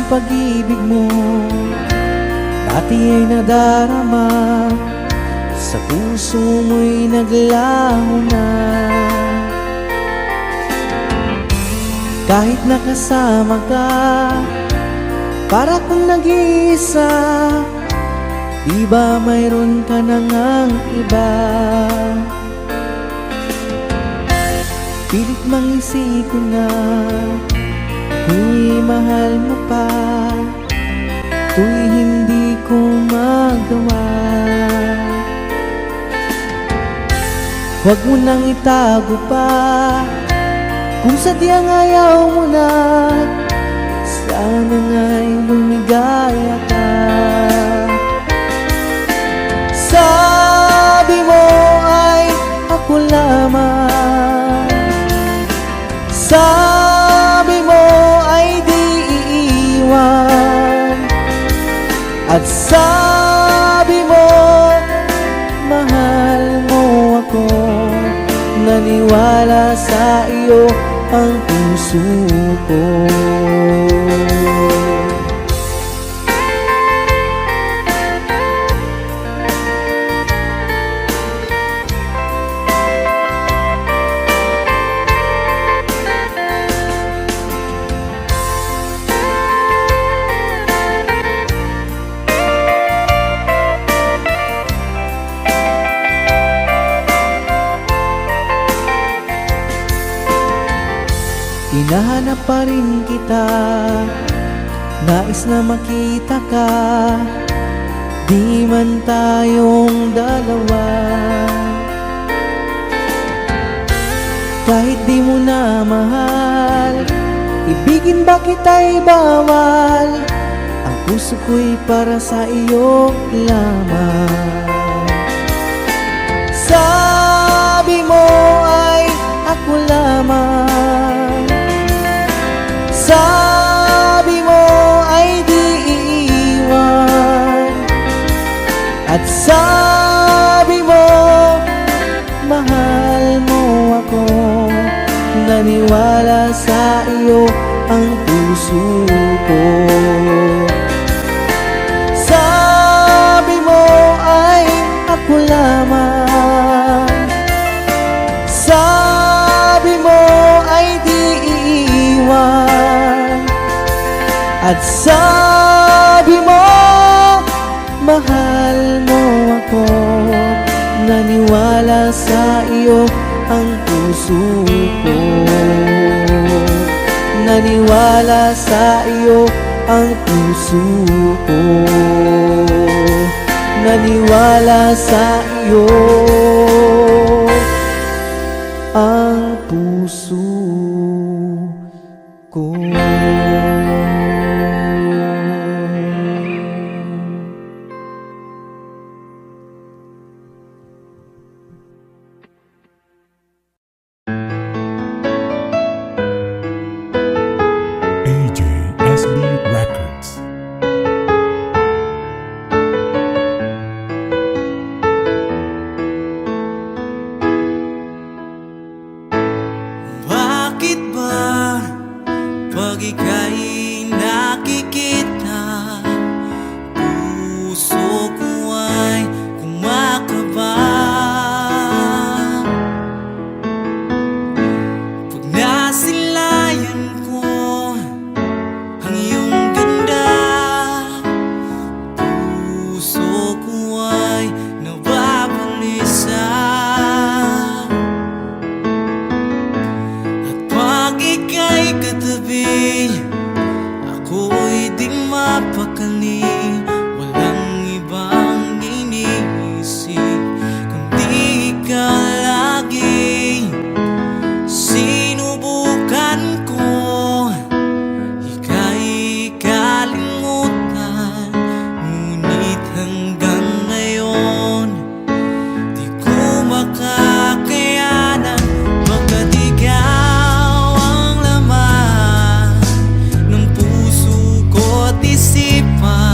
pag-ibig mo dati ay nadarama, sa puso mo'y naglaho na. Kahit nakasama ka, para kang nag-iisa, di ba mayroon ka na ngang iba? Pilit mang isipin na ako'y mahal mo pa, ito'y hindi ko magawa. Huwag mo nang itago pa, kung sadyang ayaw mo na, sana nga'y lumigaya ka. Sabi mo ay ako lamang, sabi mo ay di iiwan, at sabi mo mahal mo ako. Naniwala sa iyo ang puso ko. Hinahanap pa rin kita, nais na makita ka, di man tayong dalawa. Kahit di mo na mahal, ibigin ba kita'y bawal, ang puso ko'y para sa iyo lamang. Sabi mo ay ako lamang, sabi mo ay di iiwan, at sabi mo mahal mo ako. Naniwala sa iyo ang puso ko. Sabi mo ay ako lamang, sabi mo ay di iiwan, at sabi mo mahal mo ako. Naniwala sa iyo ang puso ko. Naniwala sa iyo ang puso ko. Naniwala sa iyo ang puso ko. AJSB Records. Bakit ba pag ika'y nakikita, puso ko ay kumakaba? Pag nasilayan ko ang iyong ganda, puso ko ay nababalisa. Pag ika'y katabi, ako'y di mapakali. Walang ibang iniisip kundi ikaw lagi. Sinubukan ko ika'y kalimutan, ngunit hanggang ngayon di ko makakayanan. Pagkat ikaw ang laman ng puso ko't isipan,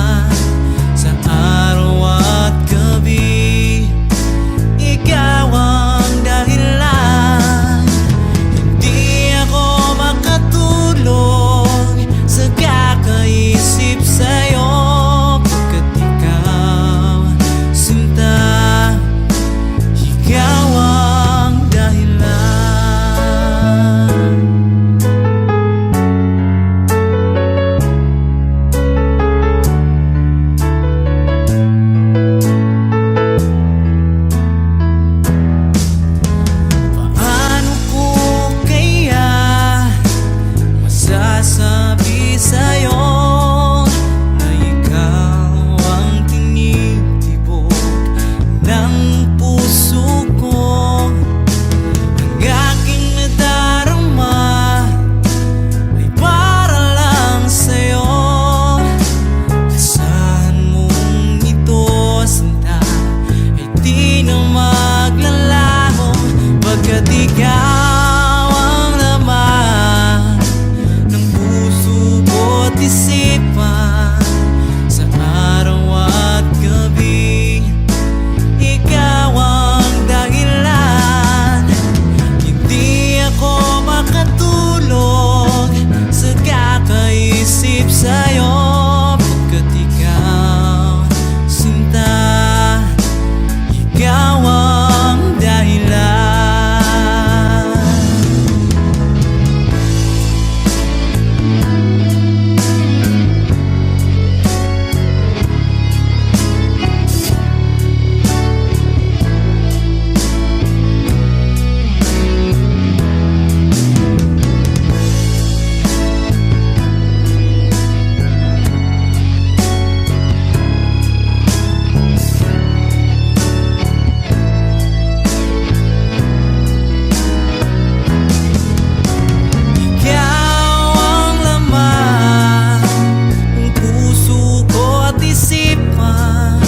isipan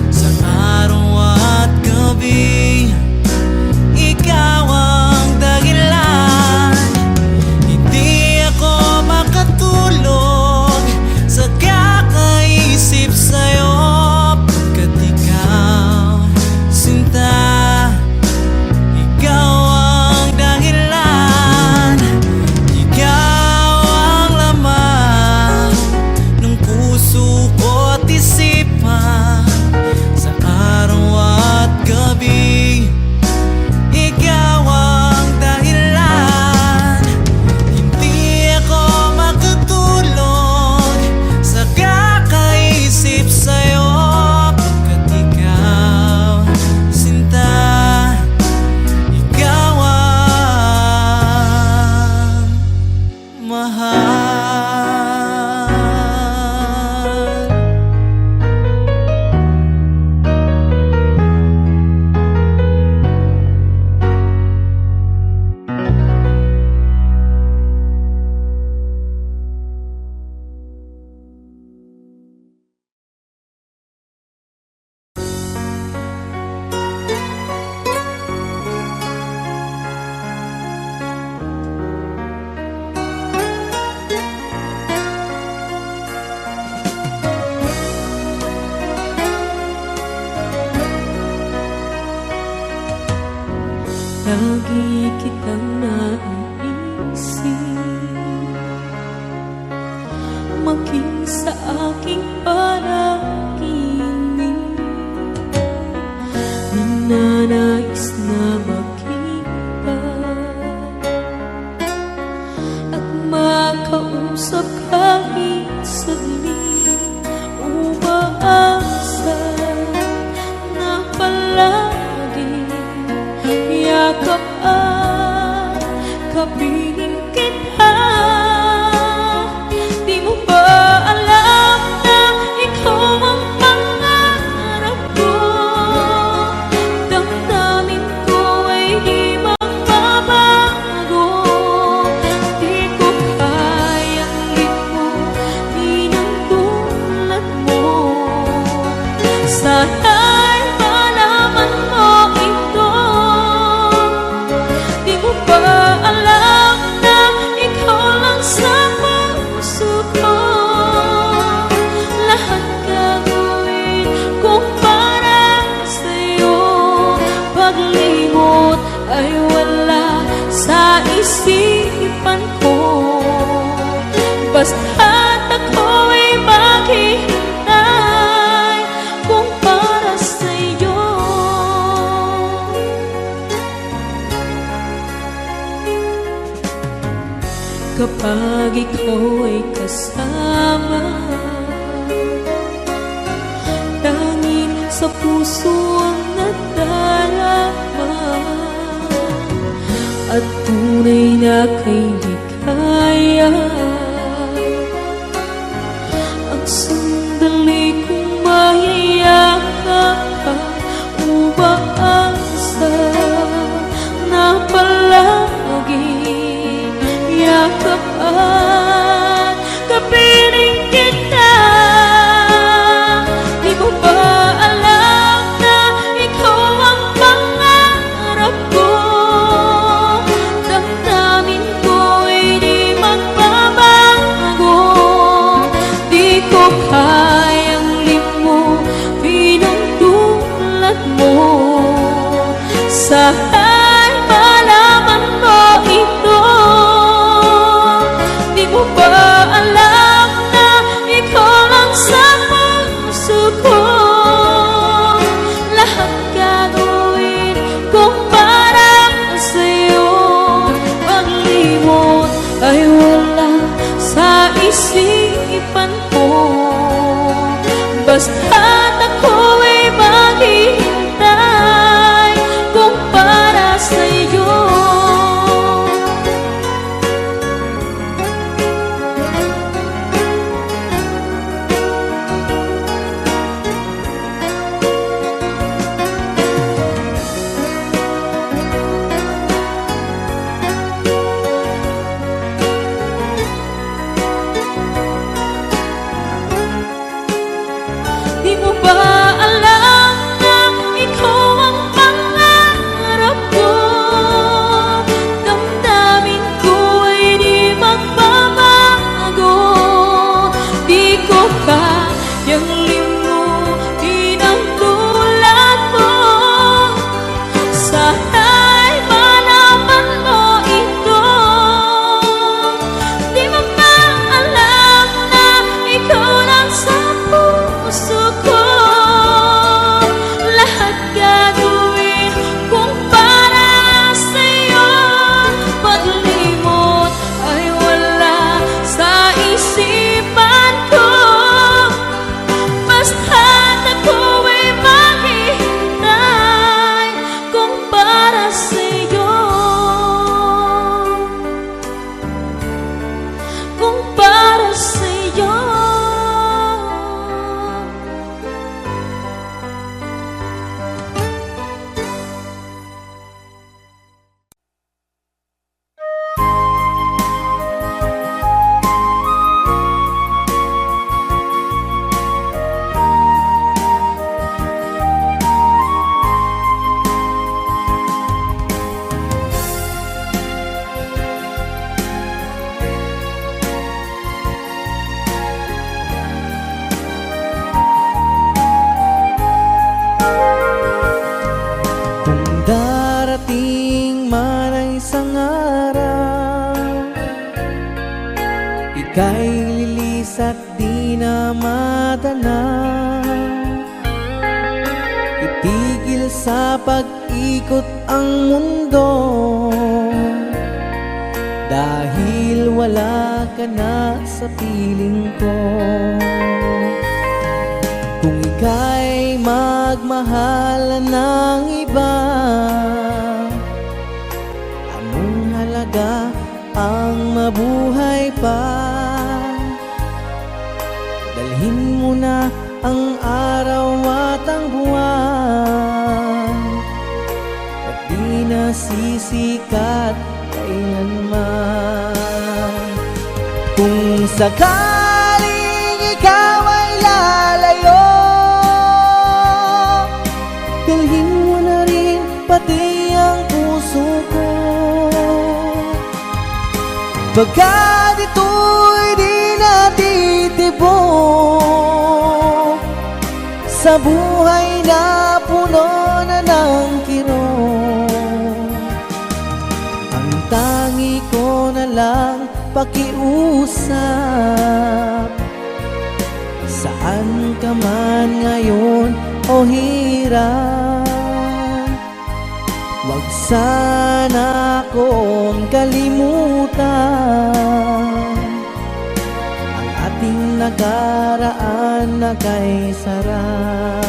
sa araw at gabi. Ikaw ang dahilan, hindi ako makatulog sa kakaisip sa'yo. Pagkat ikaw, sinta, ikaw ang dahilan. Ikaw ang laman ng puso ko't isipan sa araw at gabi. Ikaw ang dahilan, hindi ako makatulog sa kakaisip sa'yo. Pagkat ikaw, sinta, ikaw ang mahal. Lagi kitang naiisip, maging sa aking panaginip. Ninanais na makita at makausap kahit saglit. Umaasa na palagi yakap at kapiling kita. Di mo ba alam na ikaw ang pangarap ko? Damdamin ko ay di magbabago. Di ko kayang limutin ang tulad mo. Sana'y malaman mo ito. Di mo ba alam na ikaw lang sa puso ko? Lahat gagawin kong para sa'yo. Paglimot ay wala sa isipan ko. Basta't ako'y maghihintay kung para sa'yo. Kapag ikaw ay kasama, tanging sa puso ang nadarama, at tunay na kay ligaya. Ang sandali kong mayayakap ka, umaasa na palagi yakap at kapiling kita. Di mo ba alam na ikaw ang pangarap ko? Damdamin ko ay di magbabago. Di ko kayang Di mo ba alam na ikaw ang pangarap ko? Damdamin ko ay di magbabago. Di ko kayang limutin ang tulad mo. Sana'y malaman mo ito. Di mo ba alam na ikaw lang sa puso ko? Lahat gagawin kung para sa'yo. Paglimot ay wala sa isipan ko. Basta't ako'y maghihintay kung para sa'yo. Kung para sa'yo. Kung darating man ang isang araw, ika'y lilis at di na matanaw. Itigil sa pag-ikot ang mundo, dahil wala ka na sa piling ko. Kung ika'y magmahal ng iba, anong halaga ang mabuhay pa? Dalhin mo na ang araw at ang buwan, at di na sisikat kailanman. Kung sakaling ikaw ay lalayo, dalhin mo na rin pati ang puso ko. Pagkat ito'y di natitibok sa buhay na puno na ng kirot. Ang tangi ko na lang pakiusap, saan ka man ngayon o hirap, wag sana akong kalimutan ang ating nakaraan na kay sarap.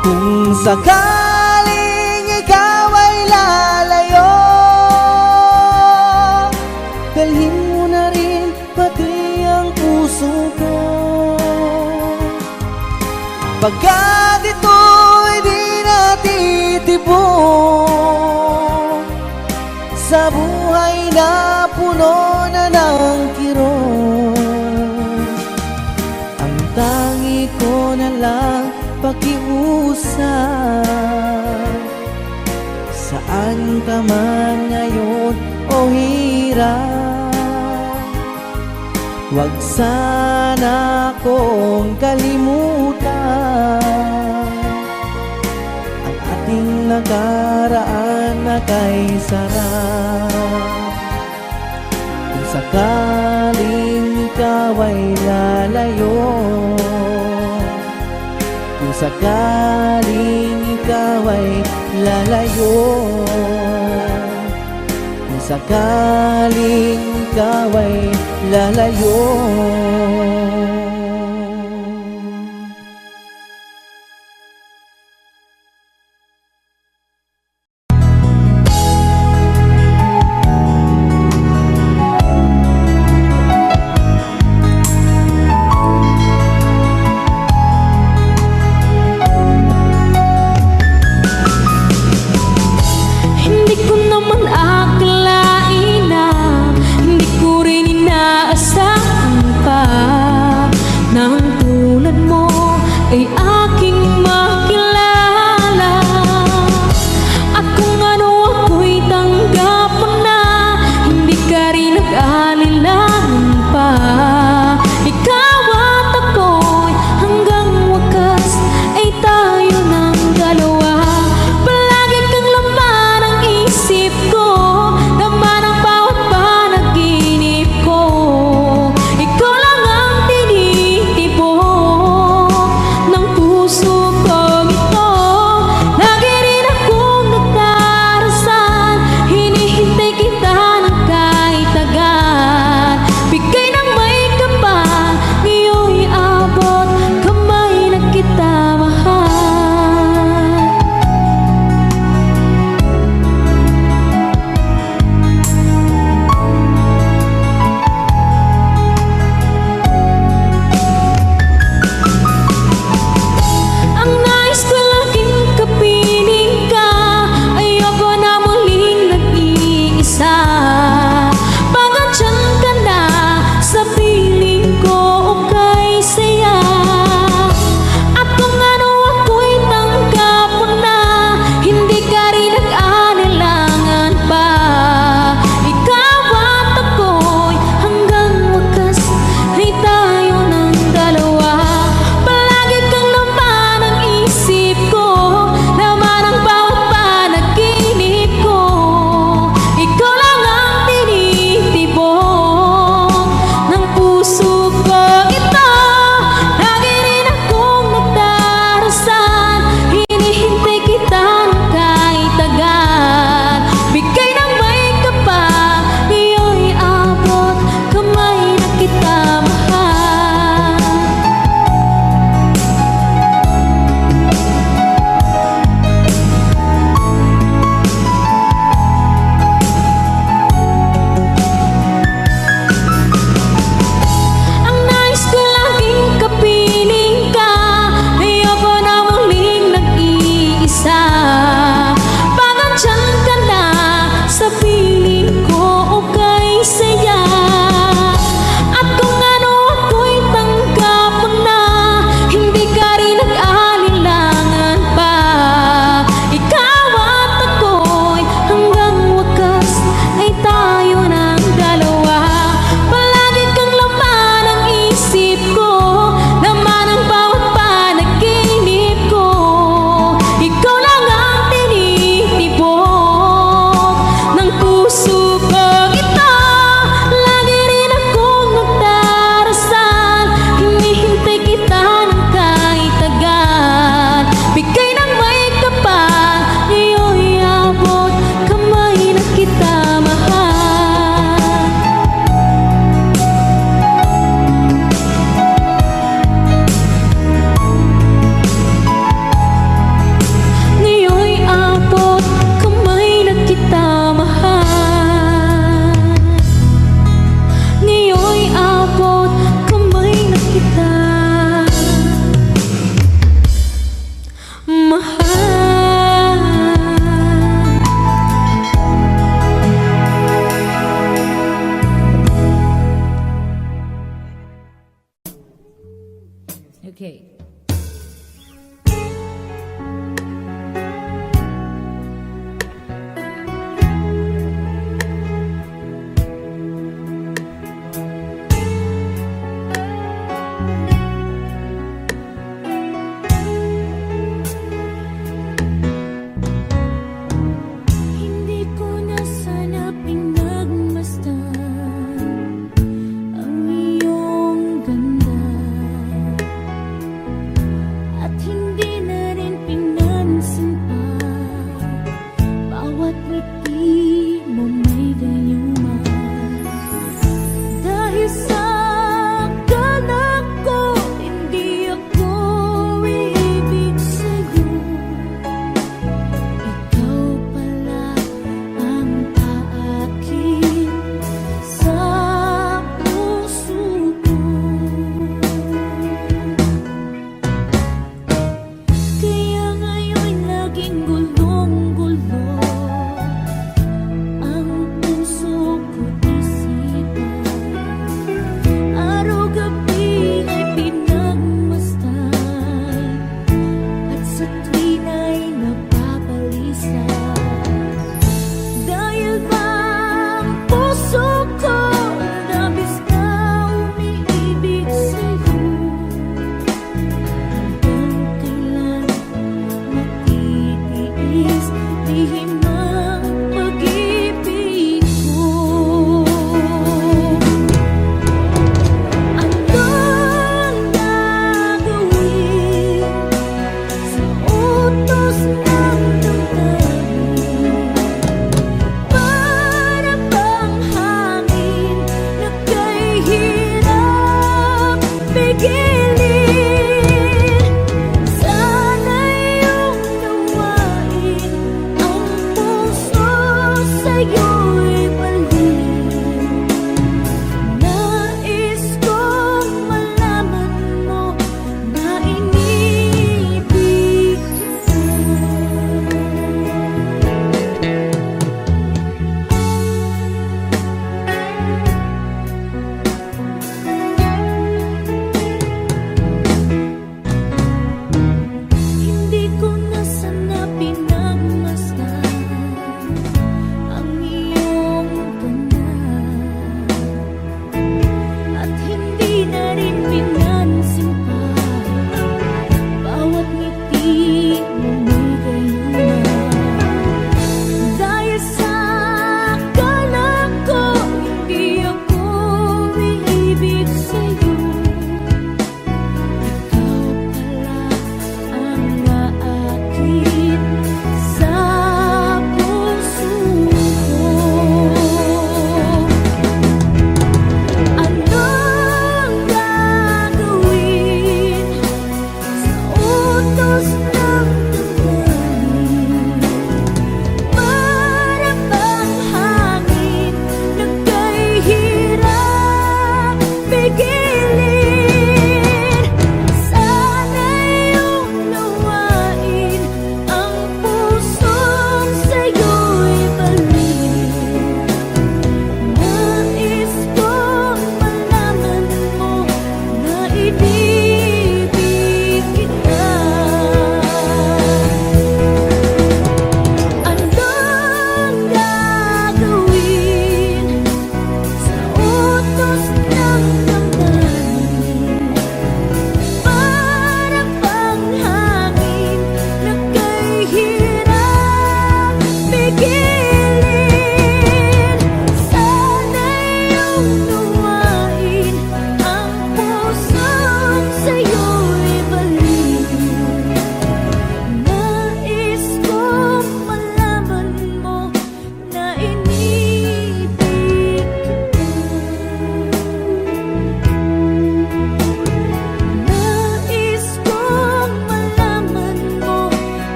Kung sakaling ikaw ay lalayo, dalhin mo na rin pati ang puso ko. Pagkat ito'y di natitibok sa buhay na puno na ng kirot. Ang tangi ko na lang pakiusap, saan ka man ngayon o hirap, wag sana akong kalimutan ang ating nakaraan na kay sarap. Kung sakaling ikaw ay lalayo, kung sakaling ikaw ay lalayo, kung sakaling ikaw ay lalayo.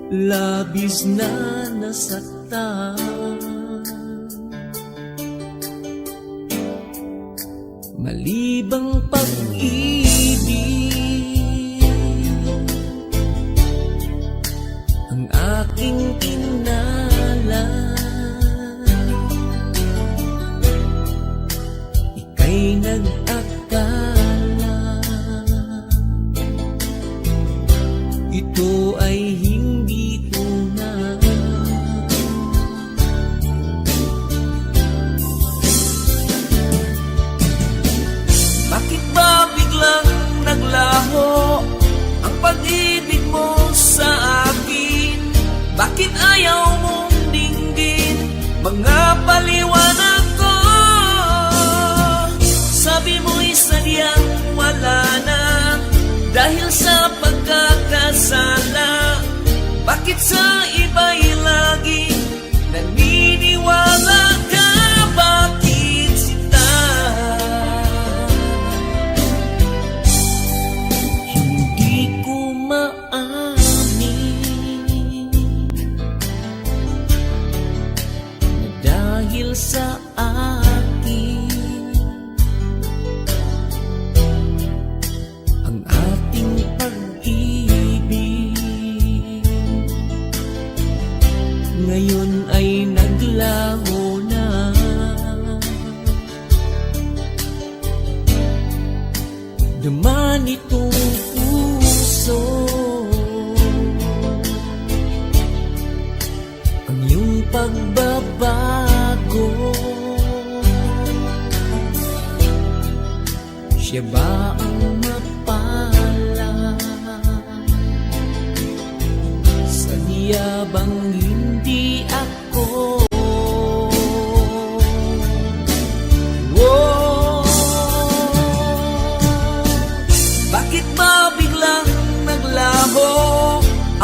labis na nasaktan. Malibang pag-ibig ang aking kinala, ika'y nag-akala ito ay hindi tunay. Bakit ba biglang naglaho ang pag-ibig mo sa akin? Bakit ayaw mong dinggin mga paliwanag ko? Sabi mo'y sadyang wala na dahil sa pagkakasala. Bakit sa iba'y laging naniniwala ka? Bakit sinta? Hindi ko maamin na dahil sa akin ang ating pag-ibig ngayon ay naglaho na. Naman itong puso ang iyong pagbabago. Siya ba ang mapala? Sadya bang hindi ako? Oh, bakit ba biglang naglaho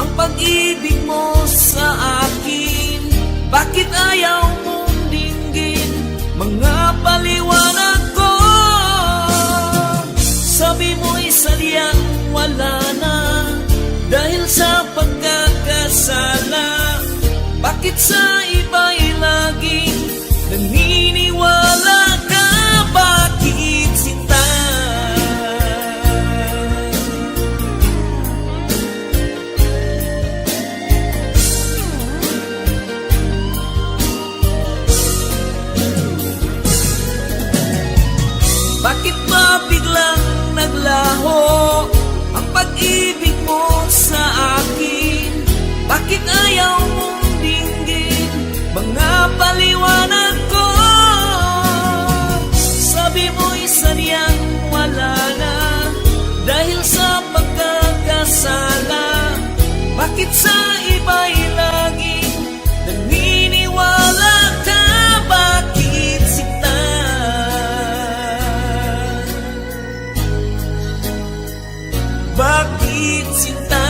ang pag-ibig mo sa akin? Bakit ayaw mong dinggin mga paliwanag ko? Sabi mo'y sadyang wala na dahil sa pagkakasala. Bakit sa iba'y laging naniniwala ka? Bakit sinta? Bakit ba biglang naglaho ang pag-ibig mo sa akin? Bakit ayaw mong dinggin mga paliwanag ko? Sabi mo'y sadyang wala na dahil sa pagkakasala. Bakit sa iba'y laging naniniwala ka? Bakit sinta? Bakit sinta?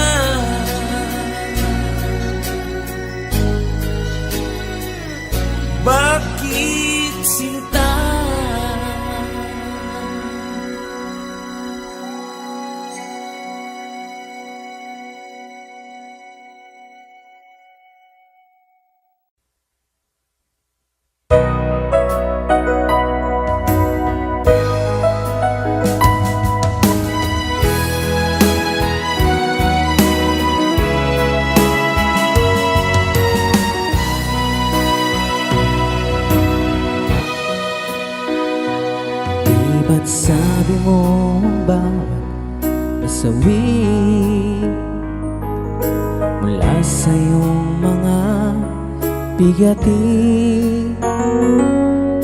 Bakit sinta? Ba't sabi mo ang bawat pasawi mula sa iyong mga bigati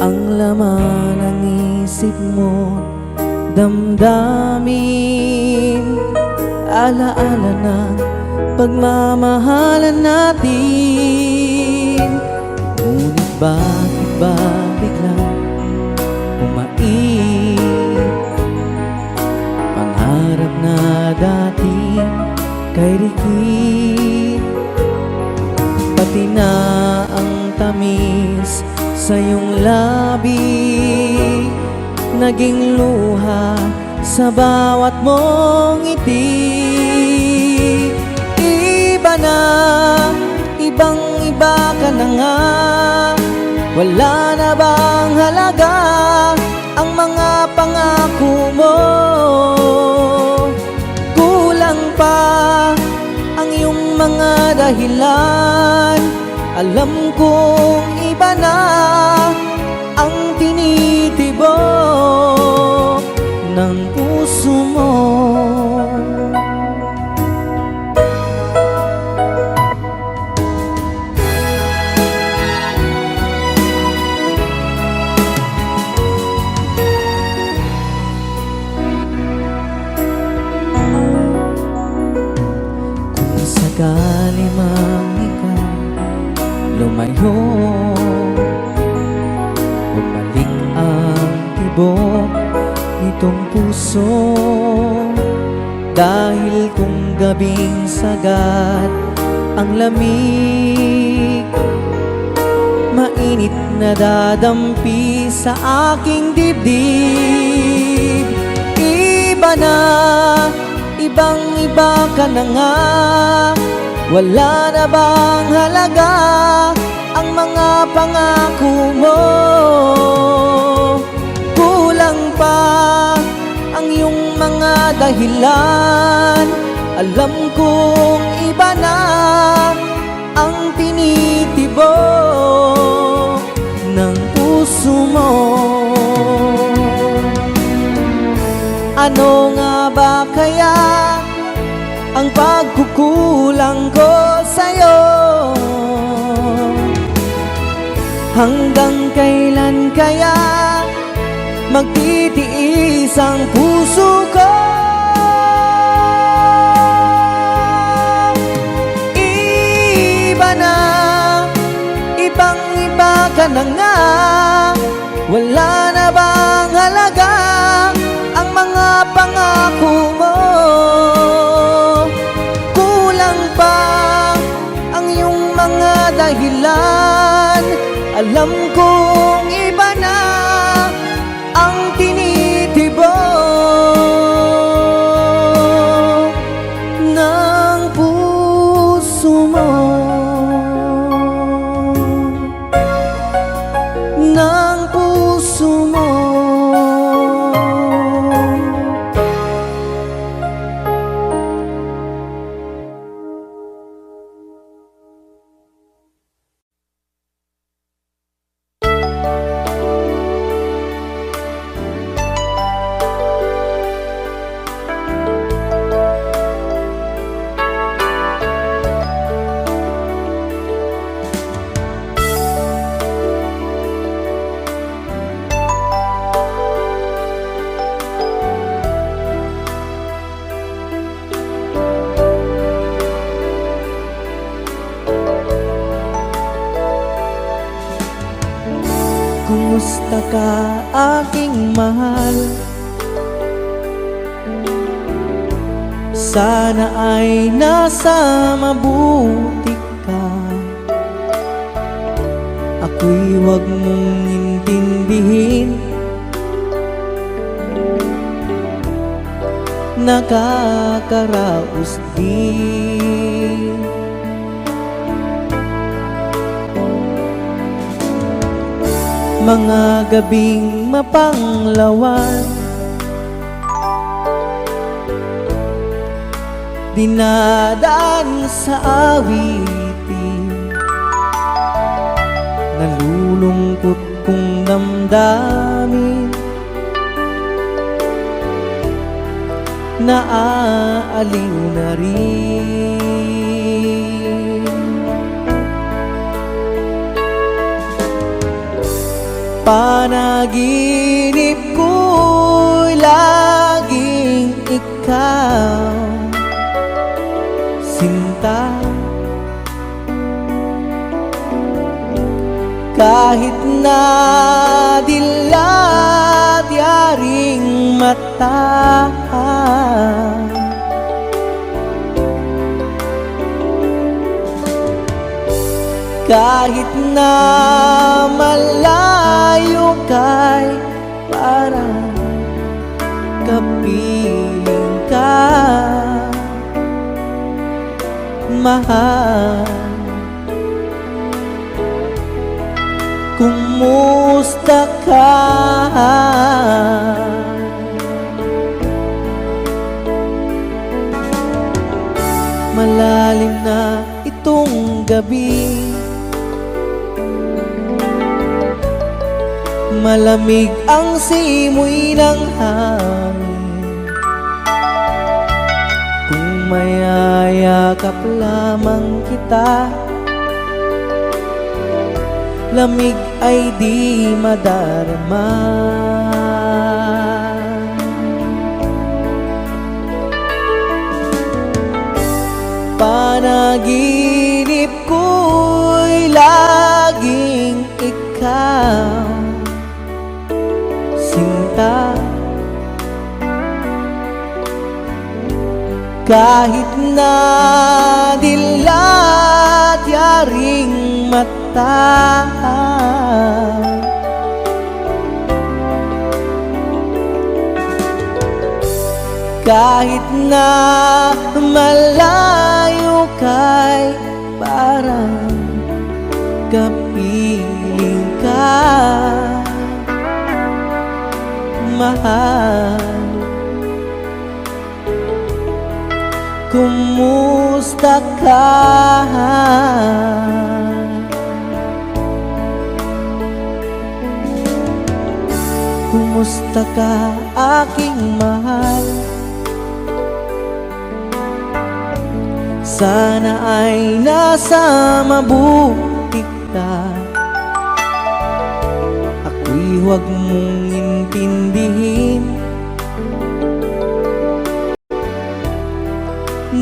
ang laman ng isip mo, damdamin, alaala ng pagmamahalan natin. Ngunit bakit ba biglang bumait pangarap na dati kay Ricky? Pati na ang tamis sa iyong labi naging luha sa bawat mong ngiti. Iba na Wala na bang halaga ang mga pangako mo? Kulang pa ang iyong mga dahilan. Alam kong iba na ang tinitibok ng puso mo. Kung sakali mang ikaw lumayo, bumalik ang tibok nitong puso. Dahil kung gabing sagat ang lamig, mainit na dadampi sa aking dibdib. Iba na, ibang iba ka na nga. Wala na bang halaga ang mga pangako mo? Kulang pa ang iyong mga dahilan. Alam kong iba na ang tinitibok ng puso mo. Ano nga ba kaya ang pagkukulang ko sa'yo? Hanggang kailan kaya magtitiis ang puso ko? Iba na, ibang iba ka na nga. Wala na bang halaga ang mga pangako mo? Kulang pa ang iyong mga dahilan. Alam kong iba na ang tinitibok ng puso mo, ng puso mo. Kumusta ka, aking mahal? Sana ay nasa mabuti ka. Ako'y huwag mong intindihin, nakakaraos din. Mga gabing mapanglawan, dinadaan sa awitin, nalulungkot kong damdamin, naaaliw na rin. Panaginip ko'y laging ikaw, sinta. Kahit na dilat yaring mata, kahit na malayo kay parang kapiling ka, mahal. Kung kumusta ka? Malalim na itong gabi, malamig ang simoy ng hangin. Kung mayayakap lamang kita, lamig ay di madarama. Panaginip ko'y laging ikaw, sinta. Kahit na dilat yaring mata, kahit na malayo kay parang kapiling ka, mahal. Kumusta ka? Kumusta ka, aking mahal? Sana ay nasa mabuti ka. Ako'y huwag mong intindihin,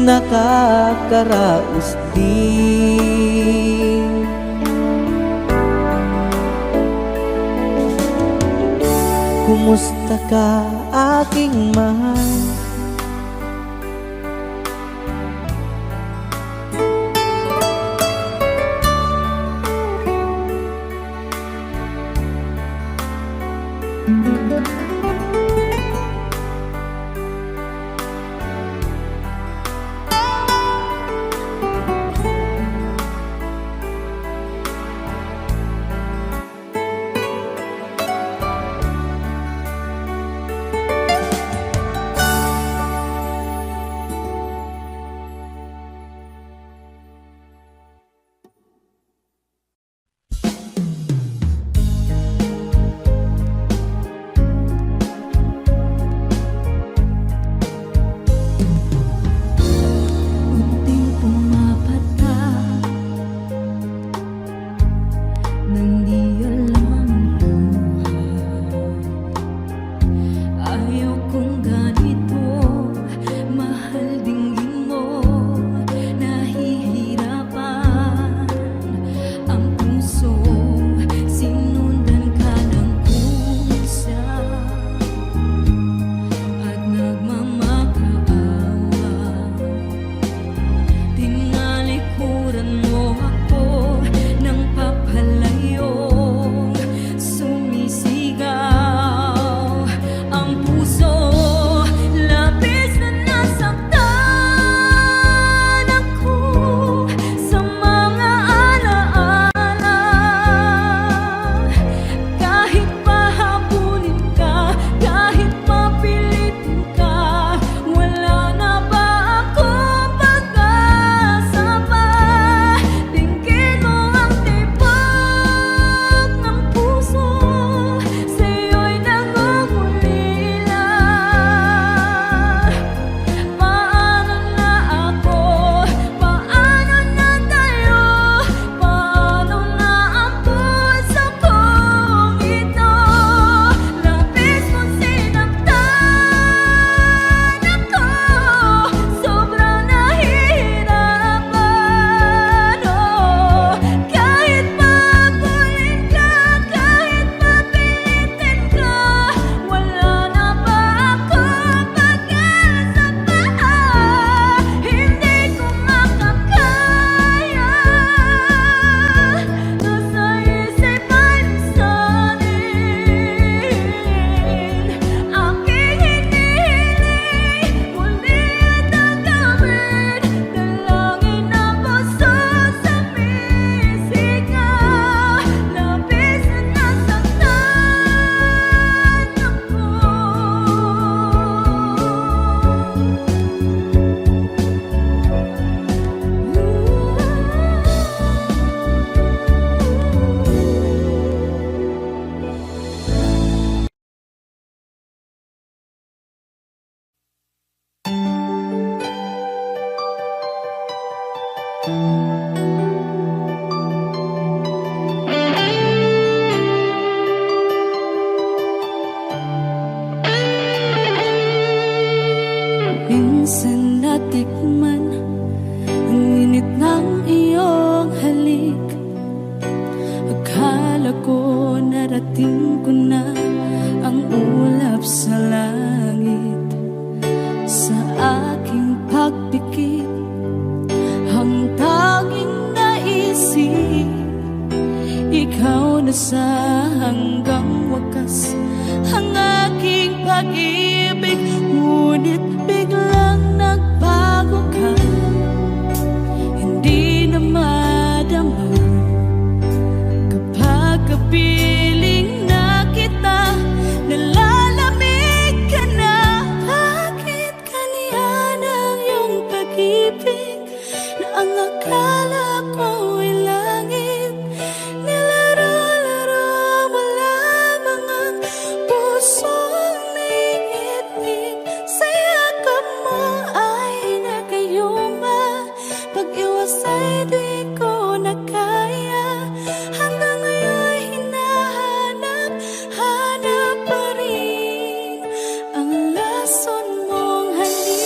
nakakaraos din. Kumusta ka, aking mahal? Minsan natikman ang init ng iyong halik. Akala ko narating ko na ang ulap sa langit. Sa aking pagpikit, ang tanging naisip, ikaw na sa hanggang wakas ang aking pag-ibig. Ngunit biglang nagbago ka, hindi na madama kapag kapiling na kita, nalalamig ka na. Bakit kaniyan ang iyong pag-ibig na ang akala ko ay langit? Nilaro-laro mo lamang ang pusong niitig. Sa yakap mo ay nagayuma, pag-iwas ay di ko na kaya. Hanggang ngayon hinahanap, hanap pa rin ang lason mong halik.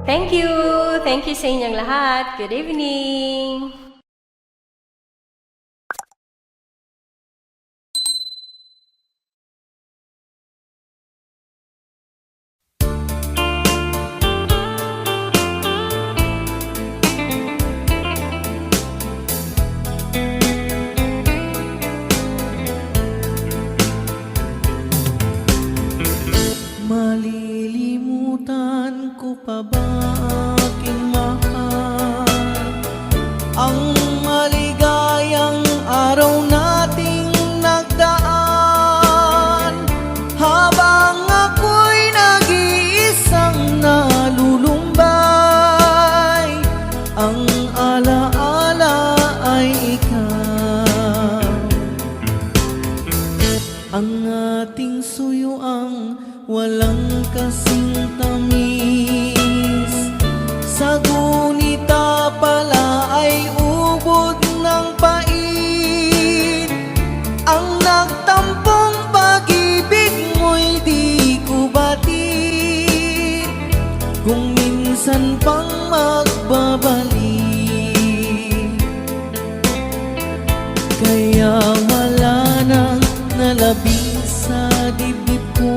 Thank you! Thank you sa inyong lahat. Good evening! Malilimutan ko pa ba aking mahal ang maligayang araw nating nagdaan habang ako'y nag-iisang nalulumbay ang alaala ay ikaw ang ating suyuang walang kasing tamis sa gunita pala ay ubod ng pait ang nagtampong pag-ibig mo'y di ko batid kung minsan pang magbabalik kaya wala nang nalabis sa dibdib ko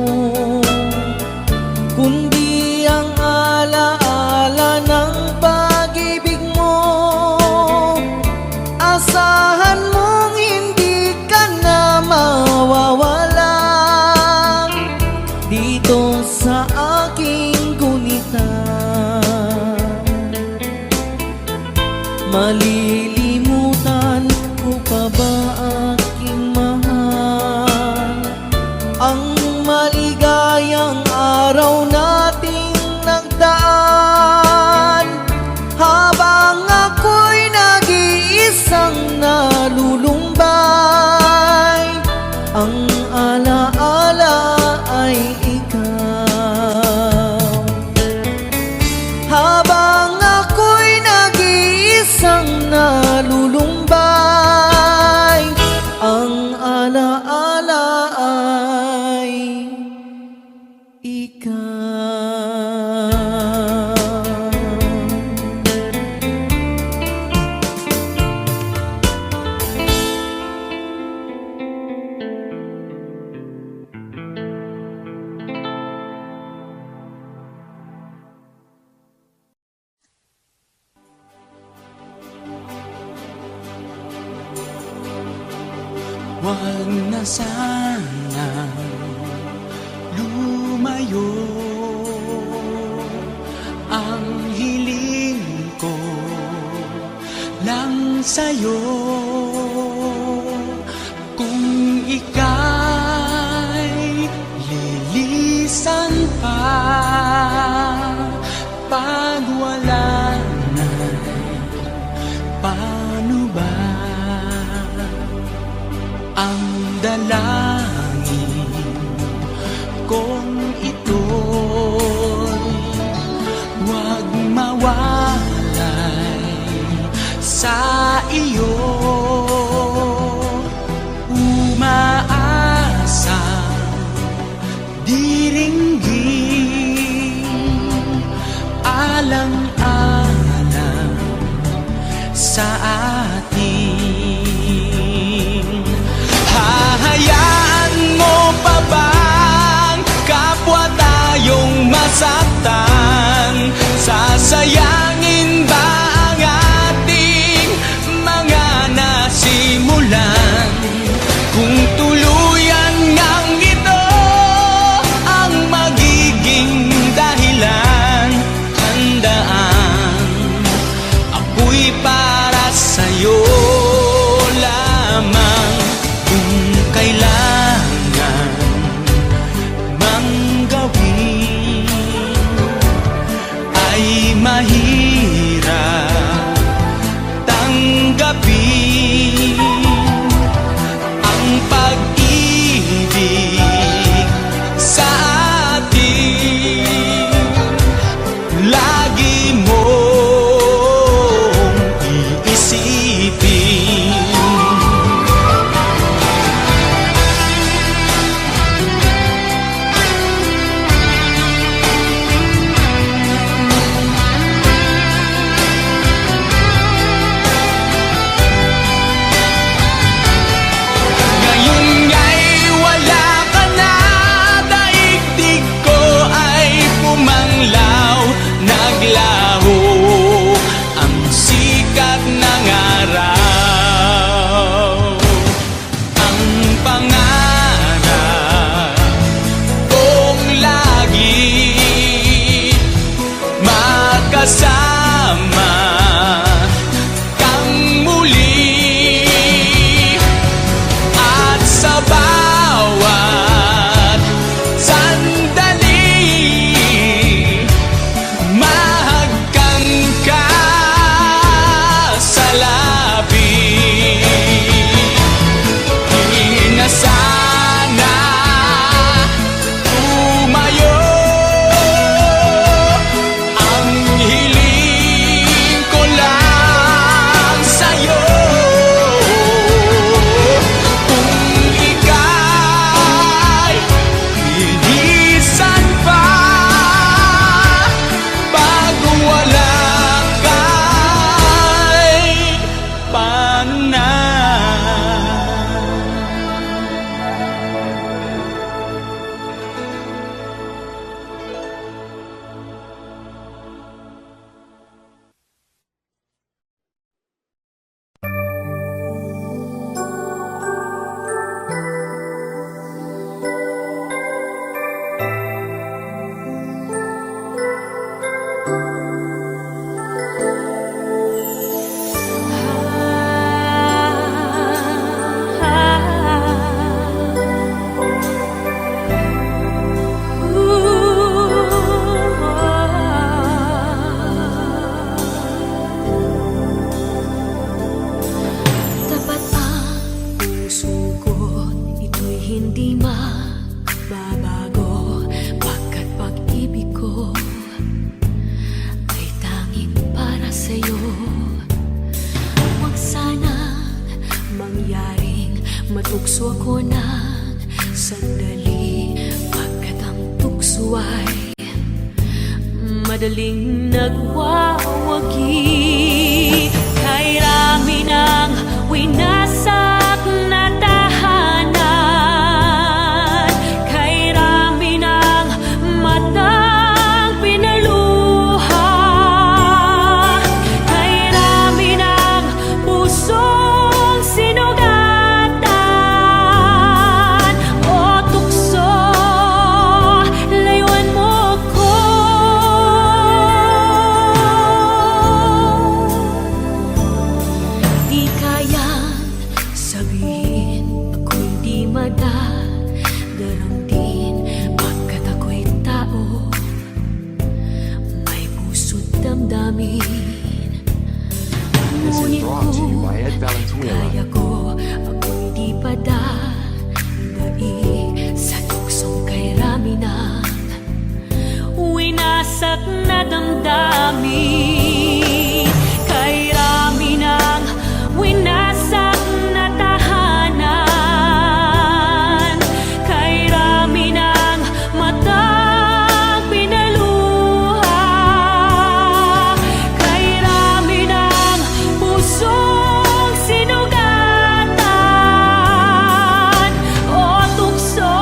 kundi ang alaala ng pag-ibig mo asahan mong hindi ka na mawawala dito sa aking gunita malilimutan ko pa ba aking mahal ang maligayang araw nating nagdaan habang ako'y nag-iisang nalulumbay ang alaala ay ikaw habang ako'y nag-iisang nalulumbay ang alaala ay Huwag na sana lumayo ang hiling ko lang sa'yo kung ika'y lilisan pa pag wala na paano ba ang dalangin kong ito'y huwag mawalay sa iyo umaasa diringgin alang-alang sa atin hahayaan mo pa bang kapwa tayong masaktan? Sasayangin ba ang ating mga nasimulan? Kung tuluyan ngang ito ang magiging dahilan, handaan ako'y para sa'yo lamang kung kailangan mang gawin ay mahirap tanggapin ang pag-ibig sa atin lagi mong iisipin laho ang sikat ng araw. Ang pangarap kong lagi magkasama kang muli, at sa bawat sandali mahagkan ka sa labi. Di na sana tumayo ang hiling ko lang sa'yo. Kung ika'y lilisan pa bago wala kay panahon. Tapat ang puso ko, ito'y hindi mababago, pagkat pag-ibig ko ay tanging para sa'yo. Huwag sanang mangyaring matukso ako ng sandali, pagkat ang tukso ay madaling nagwawagi. Kay rami ng winasak na tahanan, kay rami ng matang pinaluha, kay rami ng pusong sinugatan. O tukso, layuan mo ko. Di kayang sabihin ako'y di madadarang din, pagkat ako'y tao, may puso't damdamin. This is Ngunit brought to you by Ed kung Valenzuela. kaya ko, ako'y di padadai sa tuksong kay rami ng winasak na damdamin. Kay rami ng winasak na tahanan, kay rami ng matang pinaluha, kay rami ng pusong sinugatan. O tukso,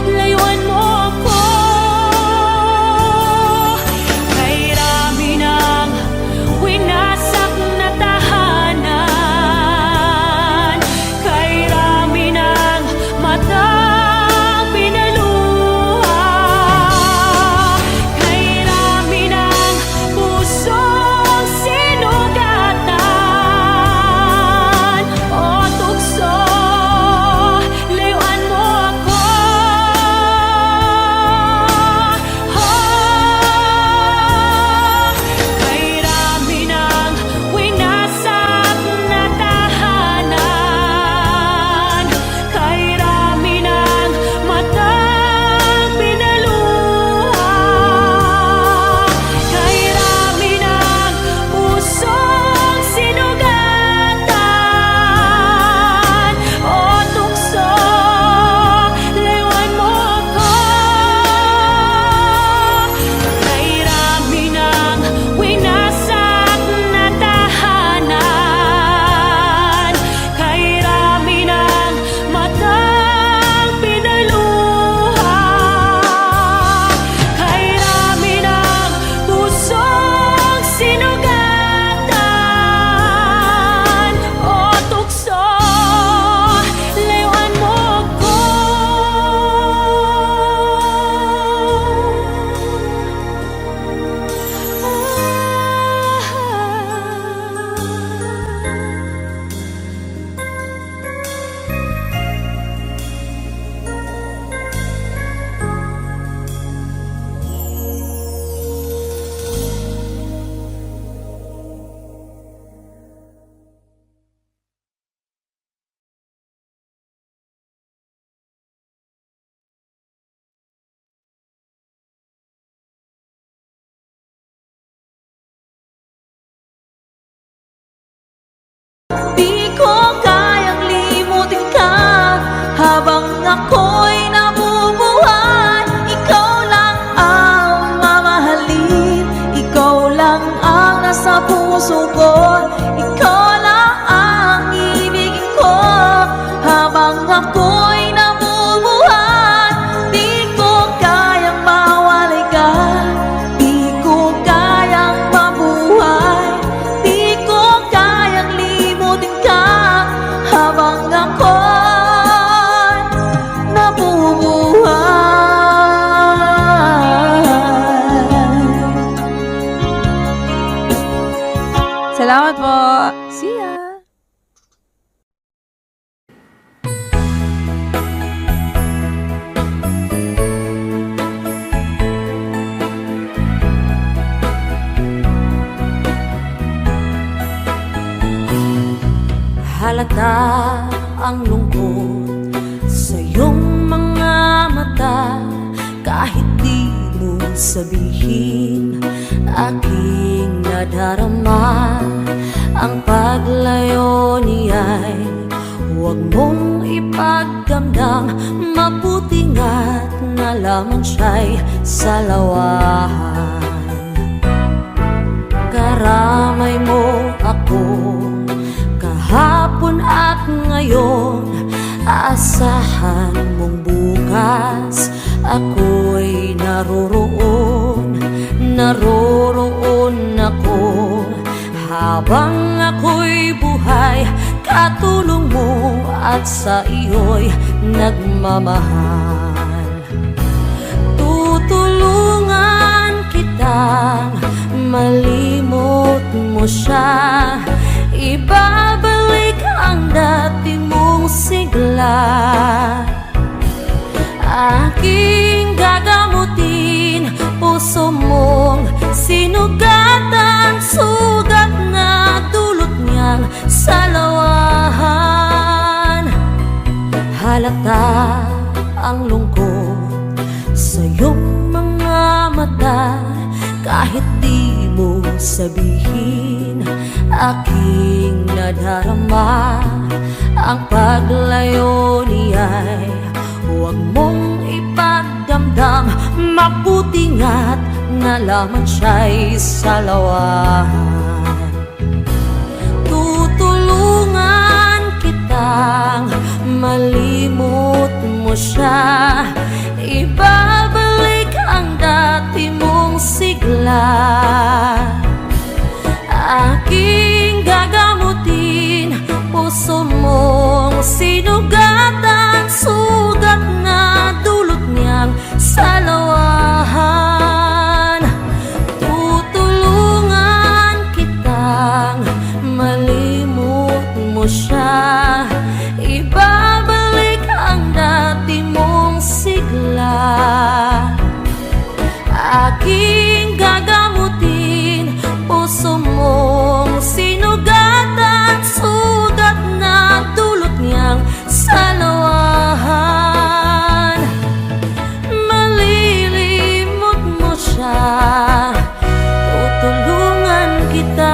layuan mo ko. Kay rami sa puso ko. Ikaw lang ang ibigin ko habang ako'y nabubuhay. Di ko kayang mawalay ka, di ko kayang mabuhay, di ko kayang limutin ka habang ako'y nabubuhay. Salamat po. See ya. Halata ang lungkot sa iyong mga mata, kahit di mo sabihin, aking nadarama. Ang paglayo niya'y huwag mong ipagdamdam, mabuti nga't nalaman siya'y salawahan. Karamay mo ako kahapon at ngayon, asahan mong bukas ako'y naroroon, naroroon ako. Habang ako'y buhay, katulong mo at sa iyo'y nagmamahal. Tutulungan kitang malimot mo siya, ibabalik ang dati mong sigla. Aking gagamutin puso mong sinugatan, sugat na dulot niyang salawahan. Halata ang lungkot sa iyong mga mata, kahit di mo sabihin, aking nadarama. Ang paglayo niya'y huwag mong ipagdamdam, mabuti nga't nalaman siya'y salawahan. Tutulungan kitang malimot mo siya, ibabalik ang dati mong sigla. Aking gagamutin puso mong sinugatan, sugat na dulot niyang salawahan. Tutulungan kitang malimot mo siya, ibabalik ang dati mong sigla. Aking gagamutin puso mong sinugatan, sugat na dulot niyang salawahan. Malilimot mo siya, tutulungan kita